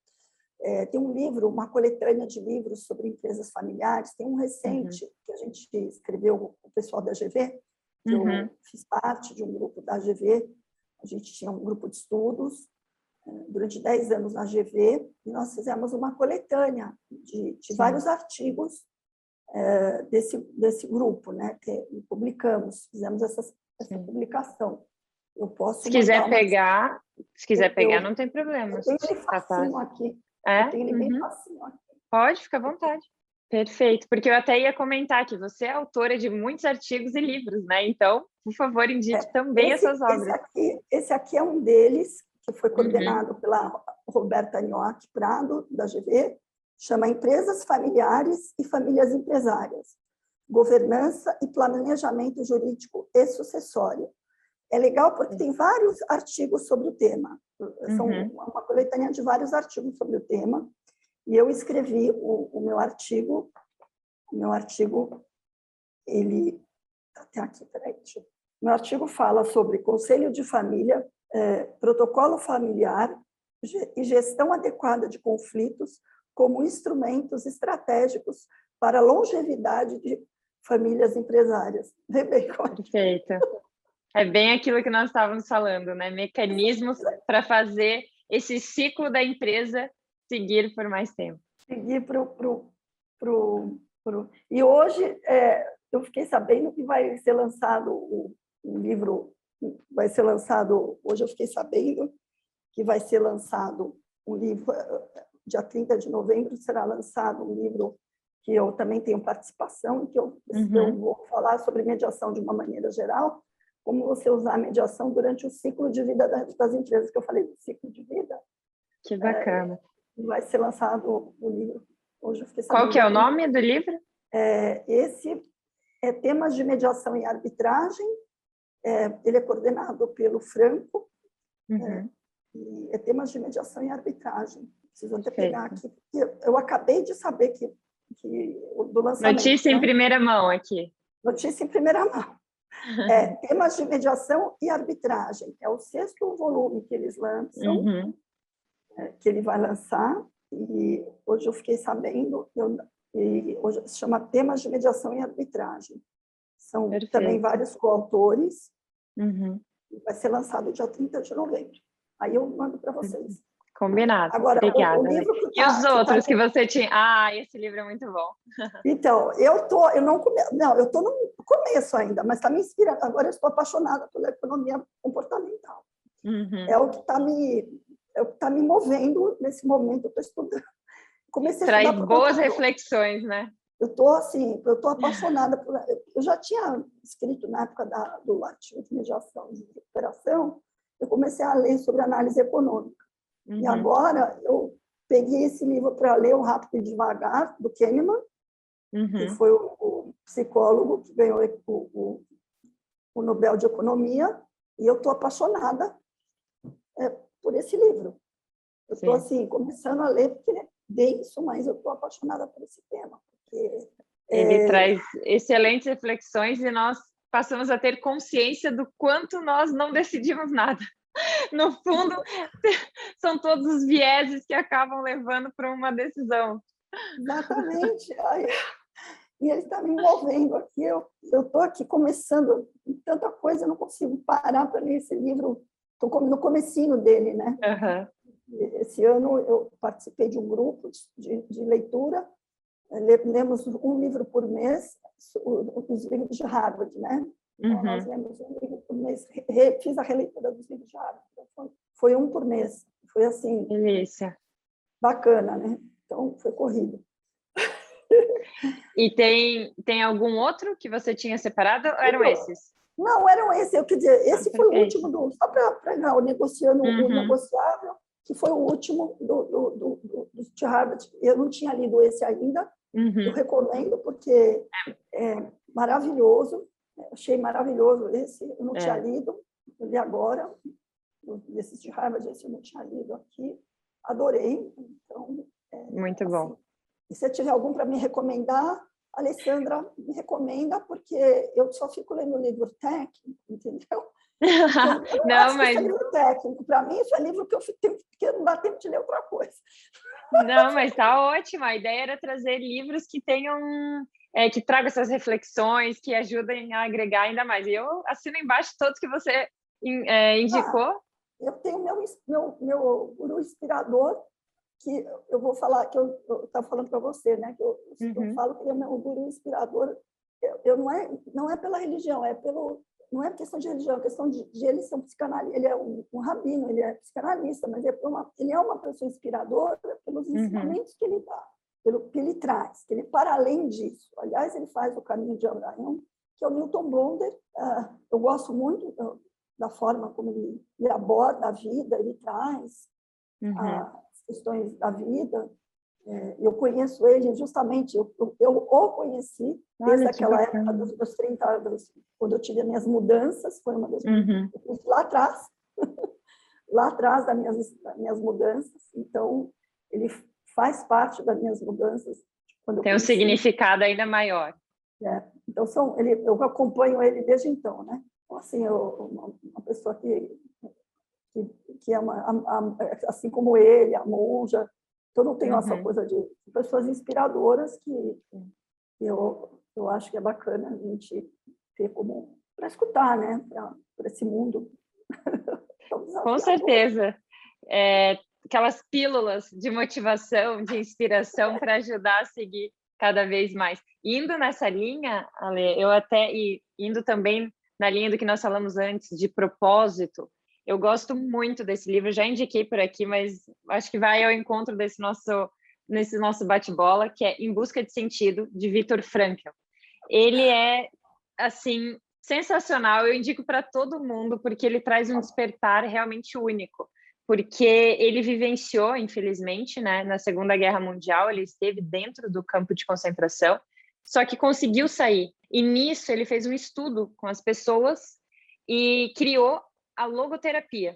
tem um livro, uma coletânea de livros sobre empresas familiares, tem um recente que a gente escreveu com o pessoal da GV, que eu fiz parte de um grupo da GV, a gente tinha um grupo de estudos durante 10 anos na GV, e nós fizemos uma coletânea de vários artigos desse grupo, né, que publicamos, fizemos essa publicação. Eu posso se quiser pegar, não tem problema. Eu tenho ele facinho aqui. Eu tenho ele bem facinho aqui. Pode, fica à vontade. Perfeito, porque eu até ia comentar que você é autora de muitos artigos e livros, né? Então, por favor, indique também essas obras. Esse aqui é um deles, que foi coordenado pela Roberta Nhoque Prado, da GV, chama Empresas Familiares e Famílias Empresárias, Governança e Planejamento Jurídico e Sucessório. É legal porque tem vários artigos sobre o tema. São uma coletânea de vários artigos sobre o tema. E eu escrevi o meu artigo. O meu artigo, ele... Até aqui, peraí. Meu artigo fala sobre conselho de família, protocolo familiar e gestão adequada de conflitos como instrumentos estratégicos para a longevidade de famílias empresárias. Perfeito. É bem aquilo que nós estávamos falando, né? Mecanismos para fazer esse ciclo da empresa seguir por mais tempo. Seguir E hoje eu fiquei sabendo que vai ser lançado um livro, vai ser lançado, hoje eu fiquei sabendo que vai ser lançado um livro, dia 30 de novembro será lançado um livro que eu também tenho participação, que eu vou falar sobre mediação de uma maneira geral, como você usar a mediação durante o ciclo de vida das empresas, que eu falei do ciclo de vida. Que bacana. Vai ser lançado o livro. Hoje eu fiquei sabendo. Qual que é o nome do livro? Esse é Temas de Mediação e Arbitragem. Ele é coordenado pelo Franco. E é Temas de Mediação e Arbitragem. Preciso até pegar aqui, porque eu acabei de saber que do lançamento. Notícia em primeira mão aqui. Notícia em primeira mão. Temas de Mediação e Arbitragem. É o 6º volume que eles lançam, que ele vai lançar. E hoje eu fiquei sabendo, e hoje se chama Temas de Mediação e Arbitragem. São também vários coautores. Vai ser lançado dia 30 de novembro. Aí eu mando para vocês. Combinado. Agora, obrigada. O livro e os outros que você tinha? Esse livro é muito bom. Então, eu estou no começo ainda, mas está me inspirando. Agora eu estou apaixonada pela economia comportamental. É o que está me movendo nesse momento. Eu estou estudando. Comecei a estudar boas reflexões, né? Eu estou apaixonada por. Eu já tinha escrito na época do artigo de mediação de recuperação. Eu comecei a ler sobre análise econômica. E agora eu peguei esse livro para ler, O Rápido e Devagar, do Kahneman, que foi o psicólogo que ganhou o Nobel de Economia, e eu estou apaixonada por esse livro. Eu estou assim, começando a ler, porque ele é denso, mas eu estou apaixonada por esse tema. Ele traz excelentes reflexões e nós passamos a ter consciência do quanto nós não decidimos nada. No fundo, são todos os vieses que acabam levando para uma decisão. Exatamente. e ele está me envolvendo aqui. Eu estou aqui começando tanta coisa, eu não consigo parar para ler esse livro. Estou no comecinho dele, né? Esse ano eu participei de um grupo de leitura, lemos um livro por mês, os livros de Harvard, né? Então, nós lemos um livro por mês, fiz a releitura dos livros de Harvard, então, foi um por mês, foi assim, delícia. Bacana, né? Então, foi corrido. E tem algum outro que você tinha separado ou eram esses? Não, eram esses. Eu quer dizer, esse foi o último, só para pegar o negociando o negociável, que foi o último do de Harvard. Eu não tinha lido esse ainda. Eu recomendo, porque é maravilhoso. Achei maravilhoso esse. Eu não tinha lido, eu li agora. Desses de Harvard, esse eu não tinha lido aqui. Adorei. Então, muito assim, bom. E se tiver algum para me recomendar, Alessandra me recomenda, porque eu só fico lendo livro técnico, entendeu? Então, eu não acho que isso é livro técnico. Para mim, isso é livro que eu tenho, porque não dá tempo de ler outra coisa. Não, mas está ótimo. A ideia era trazer livros que tenham, que tragam essas reflexões, que ajudem a agregar ainda mais. E eu assino embaixo todos que você indicou. Eu tenho meu guru inspirador, que eu vou falar, que eu estava falando para você, né? Que eu falo que ele é meu guru inspirador. Não é pela religião, não é questão de religião, é questão de ele ser um psicanalista. Ele é um rabino, ele é psicanalista, mas ele é uma pessoa inspiradora pelos ensinamentos que ele dá, pelo que ele traz, que ele, para além disso, aliás, ele faz o caminho de Abraão, que é o Milton Bonder. Eu gosto muito da forma como ele aborda a vida, ele traz as questões da vida. Eu conheço ele justamente, eu o conheci desde aquela época dos meus 30 anos, quando eu tive as minhas mudanças, foi uma das lá atrás, lá atrás das minhas mudanças. Então, ele faz parte das minhas mudanças. Tem um significado ainda maior. Então, eu acompanho ele desde então, né? Então, assim, uma pessoa que é assim como ele, a monja. Então, não tenho essa coisa de pessoas inspiradoras que eu acho que é bacana a gente ter como para escutar, né? Para esse mundo. Com certeza. Aquelas pílulas de motivação, de inspiração para ajudar a seguir cada vez mais. Indo nessa linha, Ale, indo também na linha do que nós falamos antes, de propósito, eu gosto muito desse livro, já indiquei por aqui, mas acho que vai ao encontro nesse nosso bate-bola, que é Em Busca de Sentido, de Viktor Frankl. Ele é, assim, sensacional, eu indico para todo mundo, porque ele traz um despertar realmente único, porque ele vivenciou, infelizmente, né, na Segunda Guerra Mundial, ele esteve dentro do campo de concentração, só que conseguiu sair. E nisso ele fez um estudo com as pessoas e criou a logoterapia,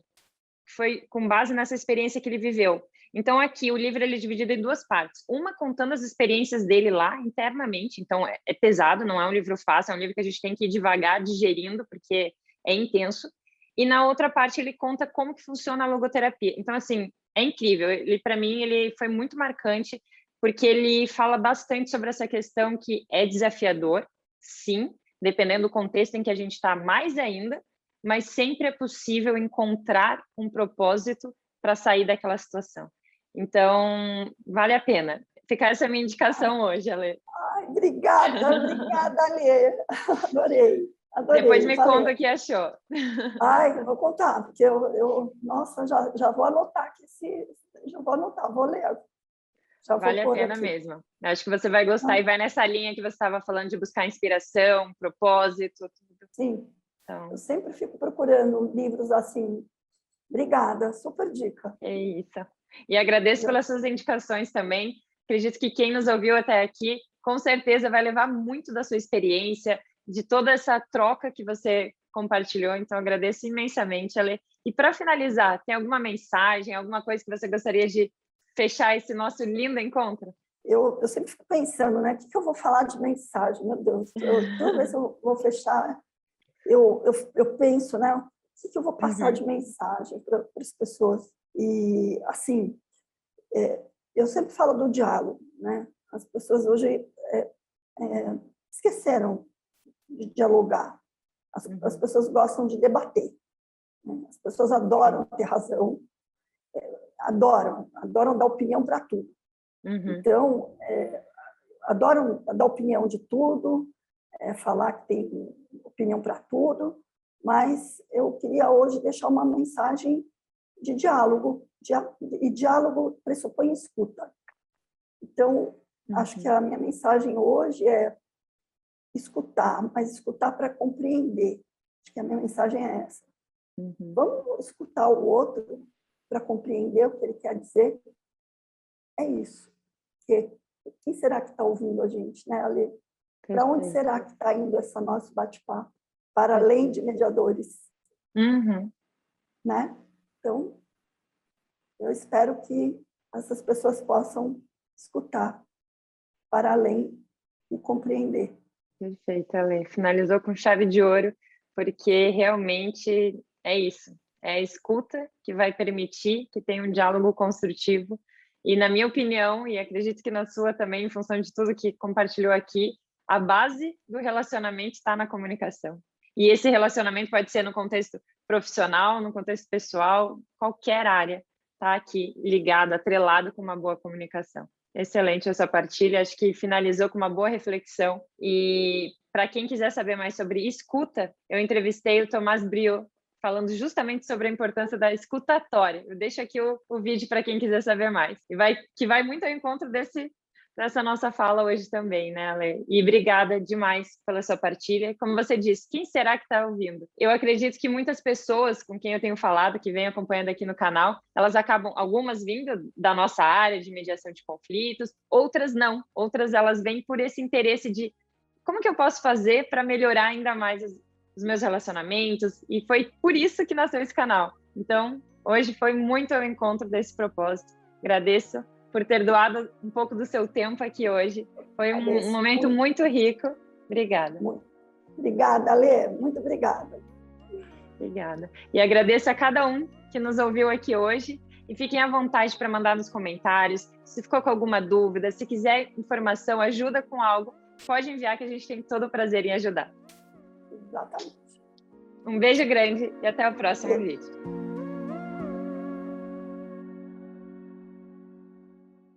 que foi com base nessa experiência que ele viveu. Então, aqui, o livro ele é dividido em duas partes. Uma contando as experiências dele lá, internamente. Então, é pesado, não é um livro fácil, é um livro que a gente tem que ir devagar, digerindo, porque é intenso. E na outra parte, ele conta como que funciona a logoterapia. Então, assim, é incrível. Para mim, ele foi muito marcante, porque ele fala bastante sobre essa questão que é desafiador, sim, dependendo do contexto em que a gente está, mais ainda, mas sempre é possível encontrar um propósito para sair daquela situação. Então, vale a pena. Fica essa minha indicação hoje, Ale. Obrigada, Ale. Adorei. Depois me conta o que achou. Eu vou contar, porque nossa, já vou anotar aqui, já vou anotar, vou ler. Vale a pena mesmo. Acho que você vai gostar e vai nessa linha que você estava falando de buscar inspiração, propósito. Tudo. Sim. Então, eu sempre fico procurando livros assim. Obrigada, super dica. É isso. E agradeço pelas suas indicações também. Acredito que quem nos ouviu até aqui, com certeza vai levar muito da sua experiência, de toda essa troca que você compartilhou. Então, agradeço imensamente, Ale. E para finalizar, tem alguma mensagem, alguma coisa que você gostaria de fechar esse nosso lindo encontro? Eu sempre fico pensando, né? O que eu vou falar de mensagem? Meu Deus, toda vez que eu vou fechar, eu penso, né? O que eu vou passar de mensagem para as pessoas? E, assim, eu sempre falo do diálogo, né? As pessoas hoje esqueceram de dialogar. As pessoas gostam de debater, né? As pessoas adoram ter razão, adoram dar opinião para tudo. Então, adoram dar opinião de tudo, falar que tem opinião para tudo, mas eu queria hoje deixar uma mensagem de diálogo, e diálogo pressupõe escuta. Então, acho que a minha mensagem hoje é escutar, mas escutar para compreender. Acho que a minha mensagem é essa. Vamos escutar o outro para compreender o que ele quer dizer. É isso. Porque quem será que está ouvindo a gente, né, Ale? Para onde será que está indo esse nosso bate-papo? Para além de mediadores. Né? Então, eu espero que essas pessoas possam escutar para além e compreender. Perfeito, Ale. Finalizou com chave de ouro, porque realmente é isso. É a escuta que vai permitir que tenha um diálogo construtivo. E, na minha opinião, e acredito que na sua também, em função de tudo que compartilhou aqui, a base do relacionamento está na comunicação. E esse relacionamento pode ser no contexto profissional, no contexto pessoal, qualquer área está aqui ligado, atrelado com uma boa comunicação. Excelente essa partilha, acho que finalizou com uma boa reflexão. E para quem quiser saber mais sobre escuta, eu entrevistei o Tomás Brio, falando justamente sobre a importância da escutatória. Eu deixo aqui o vídeo para quem quiser saber mais. Que vai muito ao encontro dessa nossa fala hoje também, né, Ale? E obrigada demais pela sua partilha. Como você disse, quem será que está ouvindo? Eu acredito que muitas pessoas com quem eu tenho falado, que vêm acompanhando aqui no canal, elas acabam, algumas vindo da nossa área de mediação de conflitos, outras não. Outras elas vêm por esse interesse de como que eu posso fazer para melhorar ainda mais os meus relacionamentos, e foi por isso que nasceu esse canal. Então, hoje foi muito ao encontro desse propósito. Agradeço por ter doado um pouco do seu tempo aqui hoje. Foi um momento muito rico. Obrigada. Obrigada, Ale. Muito obrigada. Obrigada. E agradeço a cada um que nos ouviu aqui hoje. E fiquem à vontade para mandar nos comentários. Se ficou com alguma dúvida, se quiser informação, ajuda com algo, pode enviar que a gente tem todo o prazer em ajudar. Exatamente. Um beijo grande e até o próximo vídeo.